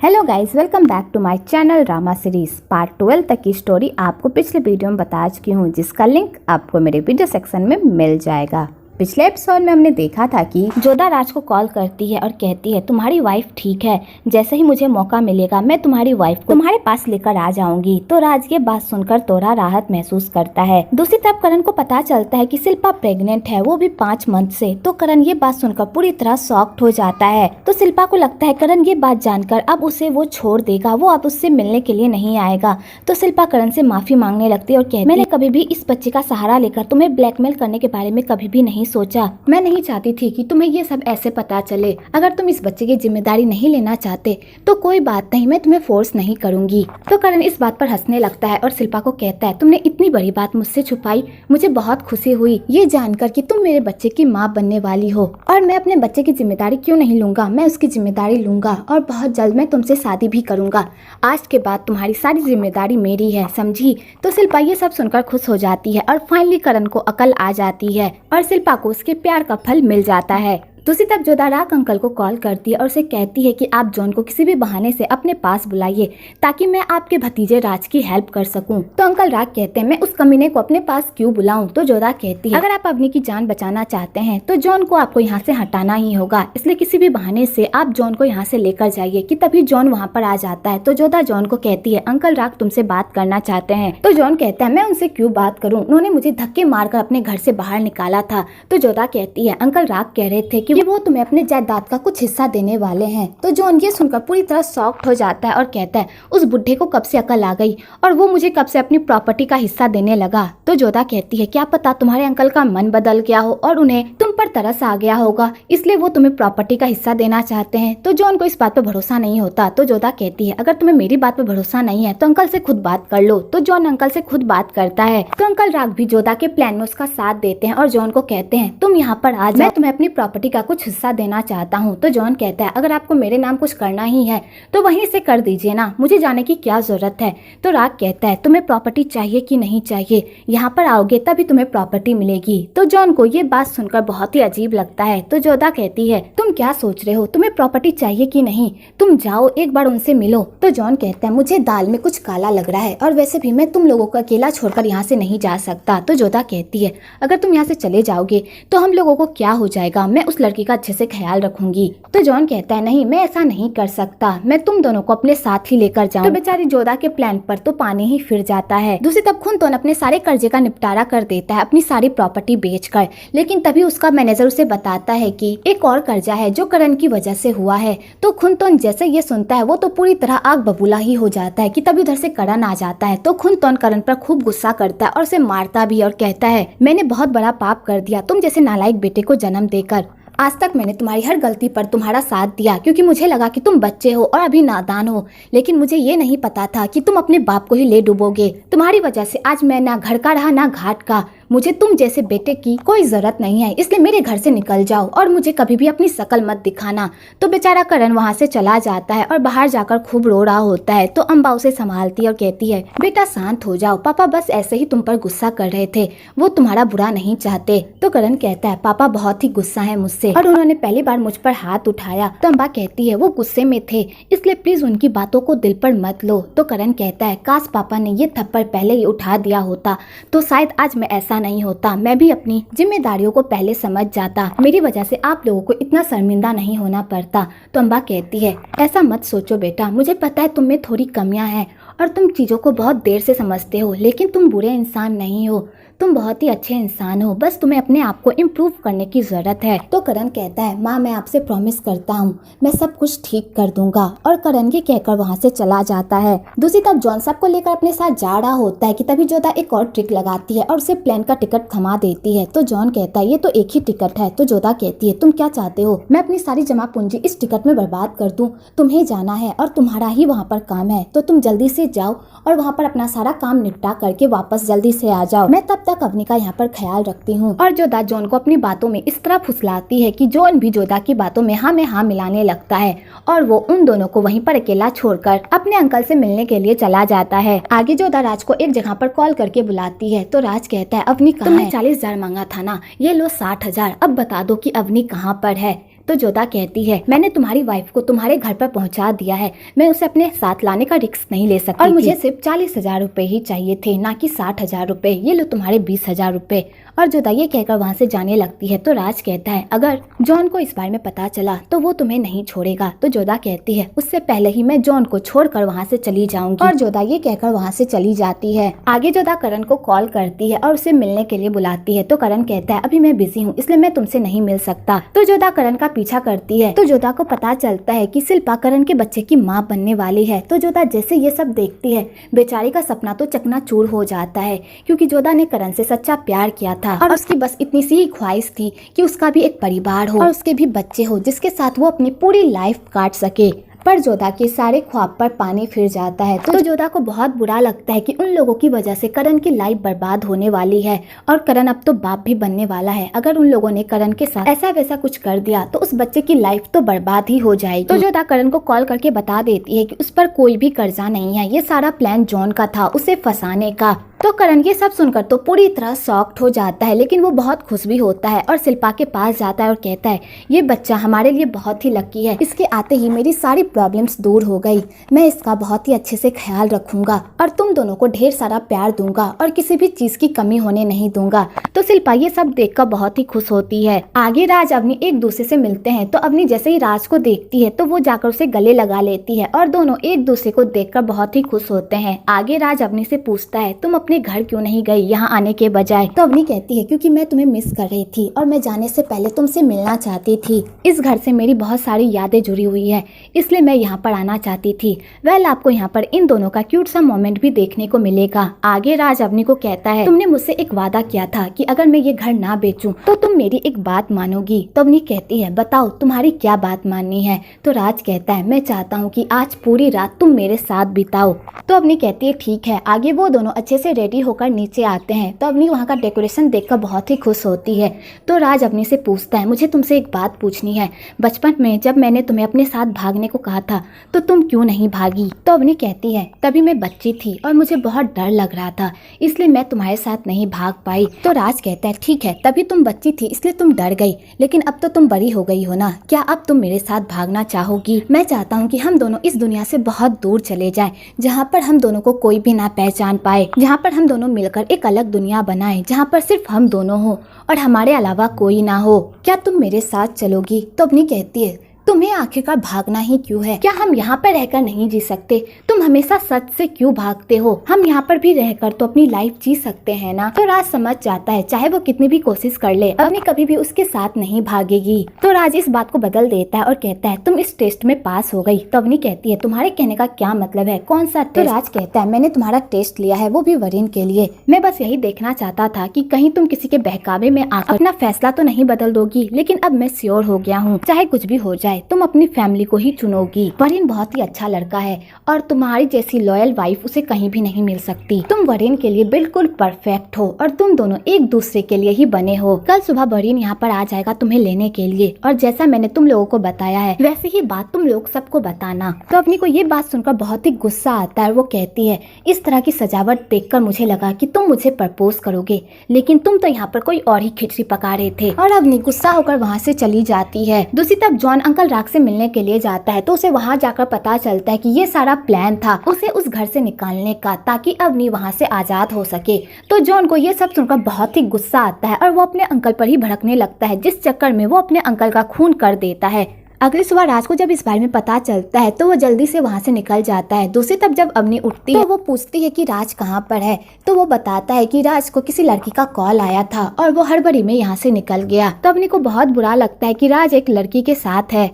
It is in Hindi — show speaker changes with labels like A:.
A: Hello guys, welcome back to my channel drama series. Part 12 तक की स्टोरी आपको पिछले वीडियो में बता चुकी हूँ, जिसका लिंक आपको मेरे वीडियो सेक्शन में मिल जाएगा। पिछले एपिसोड में हमने देखा था कि जोधा राज को कॉल करती है और कहती है तुम्हारी वाइफ ठीक है, जैसे ही मुझे मौका मिलेगा मैं तुम्हारी वाइफ को तुम्हारे पास लेकर आ जाऊंगी। तो राज ये बात सुनकर थोड़ा राहत महसूस करता है। दूसरी तरफ करण को पता चलता है कि शिल्पा प्रेग्नेंट है, वो भी 5 मंथ से। तो करण ये बात सुनकर पूरी तरह शॉक्ड हो जाता है। तो शिल्पा को लगता है करण ये बात जानकर अब उसे वो छोड़ देगा, वो अब उससे मिलने के लिए नहीं आएगा। तो शिल्पा करण से माफी मांगने लगती है और कहती है मैंने कभी भी इस बच्चे का सहारा लेकर तुम्हें ब्लैकमेल करने के बारे में कभी भी नहीं सोचा। मैं नहीं चाहती थी कि तुम्हें ये सब ऐसे पता चले। अगर तुम इस बच्चे की जिम्मेदारी नहीं लेना चाहते तो कोई बात नहीं, मैं तुम्हें फोर्स नहीं करूंगी। तो करण इस बात पर हंसने लगता है और शिल्पा को कहता है तुमने इतनी बड़ी बात मुझसे छुपाई, मुझे बहुत खुशी हुई ये जानकर कि तुम मेरे बच्चे की माँ बनने वाली हो। और मैं अपने बच्चे की जिम्मेदारी क्यों नहीं लूंगा, मैं उसकी जिम्मेदारी लूंगा और बहुत जल्द मैं तुमसे शादी भी करूंगा। आज के बाद तुम्हारी सारी जिम्मेदारी मेरी है, समझी। तो शिल्पा ये सब सुनकर खुश हो जाती है और फाइनली करण को अकल आ जाती है और शिल्पा को उसके प्यार का फल मिल जाता है। दूसरी तरफ जोधा राग अंकल को कॉल करती है और उसे कहती है कि आप जॉन को किसी भी बहाने से अपने पास बुलाइए ताकि मैं आपके भतीजे राज की हेल्प कर सकूं। तो अंकल राग कहते हैं मैं उस कमीने को अपने पास क्यों बुलाऊं। तो जोधा कहती है अगर आप अवनी की जान बचाना चाहते हैं तो जॉन को आपको यहाँ से हटाना ही होगा, इसलिए किसी भी बहाने से आप जॉन को यहाँ से लेकर जाइए। कि तभी जॉन वहाँ पर आ जाता है। तो जोधा जॉन को कहती है अंकल राग तुमसे बात करना चाहते हैं। तो जॉन कहता है मैं उनसे क्यों बात करूँ, उन्होंने मुझे धक्के मारकर अपने घर से बाहर निकाला था। तो जोधा कहती है अंकल राग कह रहे थे कि वो तुम्हें अपने जायदाद का कुछ हिस्सा देने वाले हैं। तो जॉन ये सुनकर पूरी तरह शॉक्ड हो जाता है और कहता है उस बुढ़े को कब से अकल आ गई और वो मुझे कब से अपनी प्रॉपर्टी का हिस्सा देने लगा। तो जोधा कहती है क्या पता तुम्हारे अंकल का मन बदल गया हो और उन्हें तुम पर तरस आ गया होगा, इसलिए वो तुम्हें प्रॉपर्टी का हिस्सा देना चाहते हैं। तो जॉन को इस बात पर भरोसा नहीं होता। तो जोधा कहती है अगर तुम्हें मेरी बात पर भरोसा नहीं है तो अंकल से खुद बात कर लो। तो जॉन अंकल से खुद बात करता है। तो अंकल राग भी जोधा के प्लान में उसका साथ देते हैं और जॉन को कहते हैं तुम यहाँ पर आ जाओ, मैं तुम्हें अपनी प्रॉपर्टी का कुछ हिस्सा देना चाहता हूँ। तो जॉन कहता है अगर आपको मेरे नाम कुछ करना ही है तो वहीं से कर दीजिए ना, मुझे जाने की क्या जरूरत है। तो राग कहता है तुम्हें प्रॉपर्टी चाहिए कि नहीं चाहिए, यहाँ पर आओगे तभी तुम्हें प्रॉपर्टी मिलेगी। तो जॉन को ये बात सुनकर बहुत ही अजीब लगता है। तो जोधा कहती है तुम क्या सोच रहे हो, तुम्हें प्रॉपर्टी चाहिए कि नहीं, तुम जाओ एक बार उनसे मिलो। तो जॉन कहता है मुझे दाल में कुछ काला लग रहा है और वैसे भी मैं तुम लोगों को अकेला छोड़कर यहाँ से नहीं जा सकता। तो जोधा कहती है अगर तुम यहाँ से चले जाओगे तो हम लोगों को क्या हो जाएगा, मैं उस लड़की का अच्छे से ख्याल रखूंगी। तो जॉन कहता है नहीं मैं ऐसा नहीं कर सकता, मैं तुम दोनों को अपने साथ ही लेकर जाऊं। तो बेचारी जोधा के प्लान पर तो पानी ही फिर जाता है। दूसरी तरफ खुनतोन अपने सारे कर्जे का निपटारा कर देता है अपनी सारी प्रॉपर्टी बेचकर, लेकिन तभी उसका मैनेजर उसे बताता है कि एक और कर्जा है जो करण की वजह से हुआ है। तो खुनतोन जैसे ये सुनता है वो तो पूरी तरह आग बबूला ही हो जाता है। कि तभी उधर से करण आ जाता है। तो खुनतोन करण पर खूब गुस्सा करता है और उसे मारता भी और कहता है मैंने बहुत बड़ा पाप कर दिया तुम जैसे नालायक बेटे को जन्म देकर। आज तक मैंने तुम्हारी हर गलती पर तुम्हारा साथ दिया क्योंकि मुझे लगा कि तुम बच्चे हो और अभी नादान हो, लेकिन मुझे ये नहीं पता था कि तुम अपने बाप को ही ले डूबोगे। तुम्हारी वजह से आज मैं ना घर का रहा ना घाट का, मुझे तुम जैसे बेटे की कोई जरूरत नहीं है, इसलिए मेरे घर से निकल जाओ और मुझे कभी भी अपनी शकल मत दिखाना। तो बेचारा करण वहाँ से चला जाता है और बाहर जाकर खूब रो रहा होता है। तो अम्बा उसे संभालती है और कहती है बेटा शांत हो जाओ, पापा बस ऐसे ही तुम पर गुस्सा कर रहे थे, वो तुम्हारा बुरा नहीं चाहते। तो करण कहता है पापा बहुत ही गुस्सा है मुझसे और उन्होंने पहली बार मुझ पर हाथ उठाया। तो अम्बा कहती है वो गुस्से में थे, इसलिए प्लीज उनकी बातों को दिल पर मत लो। तो करण कहता है काश पापा ने ये थप्पड़ पहले ही उठा दिया होता तो शायद आज मैं ऐसा नहीं होता, मैं भी अपनी जिम्मेदारियों को पहले समझ जाता, मेरी वजह से आप लोगों को इतना शर्मिंदा नहीं होना पड़ता। तो अम्बा कहती है ऐसा मत सोचो बेटा, मुझे पता है तुम में थोड़ी कमियां हैं और तुम चीजों को बहुत देर से समझते हो, लेकिन तुम बुरे इंसान नहीं हो, तुम बहुत ही अच्छे इंसान हो, बस तुम्हें अपने आप को इम्प्रूव करने की जरूरत है। तो करण कहता है माँ मैं आपसे प्रॉमिस करता हूँ मैं सब कुछ ठीक कर दूंगा। और करण ये कहकर वहाँ से चला जाता है। दूसरी तरफ जॉन सबको लेकर अपने साथ जा रहा होता है कि तभी जोधा एक और ट्रिक लगाती है और उसे प्लेन का टिकट थमा देती है। तो जॉन कहता है ये तो एक ही टिकट है। तो जोधा कहती है तुम क्या चाहते हो, मैं अपनी सारी जमा पूंजी इस टिकट में बर्बाद कर दूं, तुम्हें जाना है और तुम्हारा ही वहाँ पर काम है, तो तुम जल्दी से जाओ और वहाँ पर अपना सारा काम निपटा करके वापस जल्दी से आ जाओ, मैं तब तक अवनी का यहाँ पर ख्याल रखती हूँ। और जोधा जॉन को अपनी बातों में इस तरह फुसलाती है कि जॉन भी जोधा की बातों में हाँ मिलाने लगता है और वो उन दोनों को वहीं पर अकेला छोड़कर अपने अंकल से मिलने के लिए चला जाता है। आगे जोधा राज को एक जगह पर कॉल करके बुलाती है। तो राज कहता है अवनी कहाँ है, 40,000 मांगा था ना, ये लो 60,000, अब बता दो कि अवनी कहाँ पर है। तो जोधा कहती है मैंने तुम्हारी वाइफ को तुम्हारे घर पर पहुंचा दिया है, मैं उसे अपने साथ लाने का रिस्क नहीं ले सकती और मुझे सिर्फ 40,000 रुपए ही चाहिए थे, ना कि 60,000 रुपए। ये लो तुम्हारे 20,000 रुपए। और जोधा ये कहकर वहाँ से जाने लगती है। तो राज कहता है अगर जॉन को इस बारे में पता चला तो वो तुम्हें नहीं छोड़ेगा। तो जोधा कहती है उससे पहले ही मैं जॉन को छोड़कर वहाँ से चली जाऊंगी। और जोधा ये कहकर वहाँ से चली जाती है। आगे जोधा करण को कॉल करती है और उसे मिलने के लिए बुलाती है। तो करण कहता है अभी मैं बिजी हूँ, इसलिए मैं तुमसे नहीं मिल सकता। तो जोधा करण का पीछा करती है। तो जोधा को पता चलता है कि शिल्पा करण के बच्चे की माँ बनने वाली है। तो जोधा जैसे ये सब देखती है, बेचारी का सपना तो चकनाचूर हो जाता है, क्योंकि जोधा ने करण से सच्चा प्यार किया था और उसकी बस इतनी सी ही ख्वाहिश थी कि उसका भी एक परिवार हो और उसके भी बच्चे हो, जिसके साथ वो अपनी पूरी लाइफ काट सके। पर जोधा के सारे ख्वाब पर पानी फिर जाता है। तो जोधा को बहुत बुरा लगता है कि उन लोगों की वजह से करण की लाइफ बर्बाद होने वाली है और करण अब तो बाप भी बनने वाला है। अगर उन लोगों ने करण के साथ ऐसा वैसा कुछ कर दिया तो उस बच्चे की लाइफ तो बर्बाद ही हो जाएगी। तो जोधा करण को कॉल करके बता देती है कि उस पर कोई भी कर्जा नहीं है, ये सारा प्लान जॉन का था उसे फंसाने का। तो करण ये सब सुनकर तो पूरी तरह शॉक्ड हो जाता है, लेकिन वो बहुत खुश भी होता है और शिल्पा के पास जाता है और कहता है ये बच्चा हमारे लिए बहुत ही लकी है, इसके आते ही मेरी सारी प्रॉब्लम्स दूर हो गई, मैं इसका बहुत ही अच्छे से ख्याल रखूंगा और तुम दोनों को ढेर सारा प्यार दूंगा और किसी भी चीज की कमी होने नहीं दूंगा। तो शिल्पा ये सब देखकर बहुत ही खुश होती है। आगे राज अवनी एक दूसरे से मिलते हैं। तो अवनी जैसे ही राज को देखती है तो वो जाकर उसे गले लगा लेती है और दोनों एक दूसरे को देखकर बहुत ही खुश होते हैं। आगे राज अवनी से पूछता है तुम अपने घर क्यों नहीं गई यहाँ आने के बजाय। तो अवनी कहती है क्योंकि मैं तुम्हें मिस कर रही थी और मैं जाने से पहले तुमसे मिलना चाहती थी। इस घर से मेरी बहुत सारी यादें जुड़ी हुई है, इसलिए मैं यहाँ पर आना चाहती थी। वेल आपको यहाँ पर इन दोनों का क्यूट सा मोमेंट भी देखने को मिलेगा। आगे राज अवनी को कहता है तुमने मुझसे एक वादा किया था कि अगर मैं ये घर ना बेचूं तो तुम मेरी एक बात मानोगी। तो अवनी कहती है बताओ तुम्हारी क्या बात माननी है। तो राज कहता है मैं चाहता हूँ कि आज पूरी रात तुम मेरे साथ बिताओ। तो अवनी कहती है ठीक है। आगे वो दोनों अच्छे से रेडी होकर नीचे आते हैं। तो अवनी वहाँ का डेकोरेशन देखकर बहुत ही खुश होती है। तो राज अवनी से पूछता है मुझे तुमसे एक बात पूछनी है, बचपन में जब मैंने तुम्हें अपने साथ भागने को कहा था तो तुम क्यों नहीं भागी। तो अवनी कहती है तभी मैं बच्ची थी और मुझे बहुत डर लग रहा था, इसलिए मैं तुम्हारे साथ नहीं भाग पाई। तो राज कहता है ठीक है तभी तुम बच्ची थी इसलिए तुम डर गई, लेकिन अब तो तुम बड़ी हो गई हो ना, क्या अब तुम मेरे साथ भागना चाहोगी। मैं चाहता हूँ कि हम दोनों इस दुनिया से बहुत दूर चले जाएं, जहाँ पर हम दोनों को कोई भी ना पहचान पाए, जहाँ पर हम दोनों मिलकर एक अलग दुनिया बनाएं, जहाँ पर सिर्फ हम दोनों हो और हमारे अलावा कोई ना हो। क्या तुम मेरे साथ चलोगी। तो अवनी कहती है तुम्हें आखिरकार भागना ही क्यों है, क्या हम यहाँ पर रहकर नहीं जी सकते, तुम हमेशा सच से क्यों भागते हो, हम यहाँ पर भी रहकर तो अपनी लाइफ जी सकते हैं ना। तो राज समझ जाता है चाहे वो कितनी भी कोशिश कर ले अवनी कभी भी उसके साथ नहीं भागेगी। तो राज इस बात को बदल देता है और कहता है तुम इस टेस्ट में पास हो गई। तो अवनी कहती है तुम्हारे कहने का क्या मतलब है, कौन सा टेस्ट। तो राज कहता है मैंने तुम्हारा टेस्ट लिया है, वो भी वरीन के लिए, मैं बस यही देखना चाहता था कि कहीं तुम किसी के बहकावे में आकर अपना फैसला तो नहीं बदल दोगी, लेकिन अब मैं श्योर हो गया हूँ चाहे कुछ भी हो जाए तुम अपनी फैमिली को ही चुनोगी। वरीन बहुत ही अच्छा लड़का है और तुम्हारी जैसी लॉयल वाइफ उसे कहीं भी नहीं मिल सकती, तुम वरीन के लिए बिल्कुल परफेक्ट हो और तुम दोनों एक दूसरे के लिए ही बने हो। कल सुबह वरीन यहाँ पर आ जाएगा तुम्हें लेने के लिए और जैसा मैंने तुम लोगों को बताया है वैसे ही बात तुम लोग सबको बताना। तो अवनी को ये बात सुनकर बहुत ही गुस्सा आता है और वो कहती है इस तरह की सजावट देखकर मुझे लगा कि तुम मुझे प्रपोज करोगे, लेकिन तुम तो यहाँ पर कोई और ही खिचड़ी पका रहे थे। और अवनी गुस्सा होकर वहाँ से चली जाती है। दूसरी तरफ जॉन अंकल राग से मिलने के लिए जाता है तो उसे वहाँ जाकर पता चलता है कि ये सारा प्लान था उसे उस घर से निकालने का ताकि अवनी वहाँ से आजाद हो सके। तो जॉन को ये सब सुनकर बहुत ही गुस्सा आता है और वो अपने अंकल पर ही भड़कने लगता है, जिस चक्कर में वो अपने अंकल का खून कर देता है। अगली सुबह राज को जब इस बारे में पता चलता है तो वो जल्दी से वहाँ से निकल जाता है। दूसरी तरफ जब अवनी उठती है तो वो पूछती है कि राज कहाँ पर है। तो वो बताता है कि राज को किसी लड़की का कॉल आया था और वो हड़बड़ी में यहाँ से निकल गया। तो अवनी को बहुत बुरा लगता है कि राज एक लड़की के साथ है।